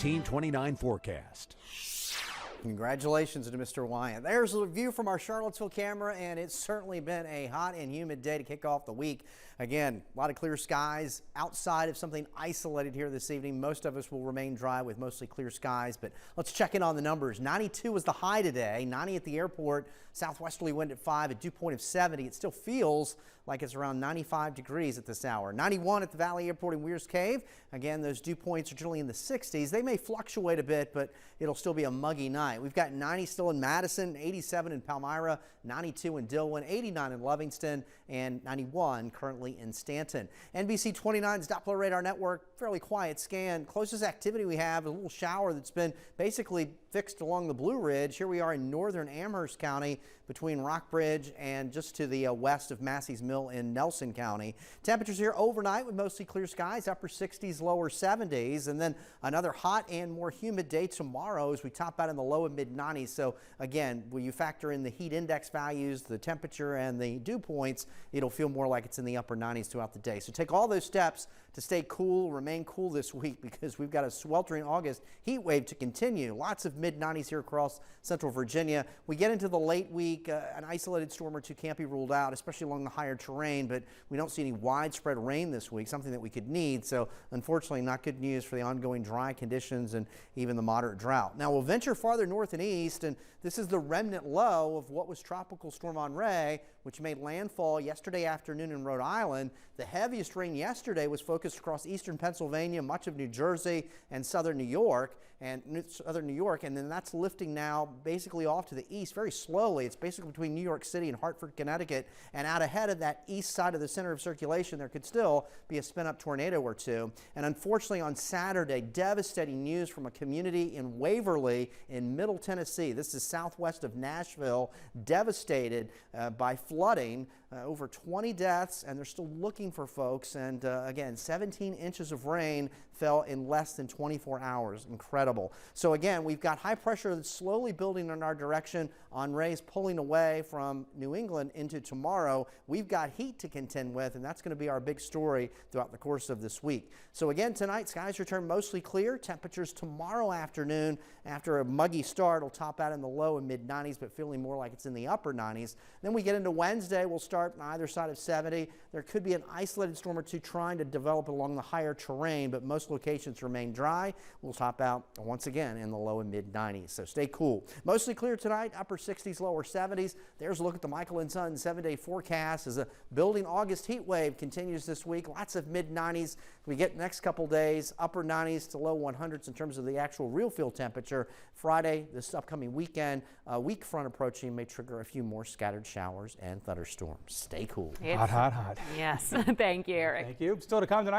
NBC29 forecast. Congratulations to Mr. Wyatt. There's a view from our Charlottesville camera, and it's certainly been a hot and humid day to kick off the week. Again, a lot of clear skies outside of something isolated here this evening. Most of us will remain dry with mostly clear skies, but let's check in on the numbers. 92 was the high today, 90 at the airport, southwesterly wind at 5, a dew point of 70. It still feels like it's around 95 degrees at this hour. 91 at the Valley Airport in Weir's Cave. Again, those dew points are generally in the 60s. They may fluctuate a bit, but it'll still be a muggy night. We've got 90 still in Madison, 87 in Palmyra, 92 in Dillon, 89 in Livingston, and 91 currently in Stanton. NBC29's Doppler radar network, fairly quiet scan. Closest activity we have is a little shower that's been basically fixed along the Blue Ridge. Here we are in northern Amherst County between Rockbridge and just to the west of Massey's Mill in Nelson County. Temperatures here overnight with mostly clear skies, upper 60s, lower 70s, and then another hot and more humid day tomorrow as we top out in the low and mid 90s. So again, when you factor in the heat index values, the temperature and the dew points, it'll feel more like it's in the upper 90s throughout the day. So take all those steps to stay cool, remain cool this week, because we've got a sweltering August heat wave to continue. Lots of mid 90s here across central Virginia. We get into the late week, an isolated storm or two can't be ruled out, especially along the higher terrain, but we don't see any widespread rain this week, something that we could need. So unfortunately, not good news for the ongoing dry conditions and even the moderate drought. Now we'll venture farther north and east, and this is the remnant low of what was Tropical Storm Henri, which made landfall yesterday afternoon in Rhode Island. The heaviest rain yesterday was focused across eastern Pennsylvania, much of New Jersey, and southern New York, and then that's lifting now basically off to the east very slowly. It's basically between New York City and Hartford, Connecticut, and out ahead of that east side of the center of circulation, there could still be a spin-up tornado or two. And unfortunately, on Saturday, devastating news from a community in Waverly in Middle Tennessee. This is southwest of Nashville, devastated by flooding. Over 20 deaths, and they're still looking for folks. And again, 17 inches of rain fell in less than 24 hours. Incredible. So again, we've got high pressure that's slowly building in our direction. Henri's pulling away from New England into tomorrow. We've got heat to contend with, and that's going to be our big story throughout the course of this week. So again, tonight, skies return mostly clear. Temperatures tomorrow afternoon, after a muggy start, will top out in the low and mid 90s, but feeling more like it's in the upper 90s. Then we get into Wednesday, we'll start on either side of 70. There could be an isolated storm or two trying to develop along the higher terrain, but most locations remain dry. We'll top out once again in the low and mid 90s. So stay cool. Mostly clear tonight, upper 60s, lower 70s. There's a look at the Michael and Son 7-day forecast as a building August heat wave continues this week. Lots of mid 90s. We get next couple days, upper 90s to low 100s in terms of the actual real field temperature. Friday, this upcoming weekend, a weak front approaching may trigger a few more scattered showers and thunderstorms. Stay cool. Hot, hot, hot. Yes. Thank you, Eric. Thank you. Still to come tonight.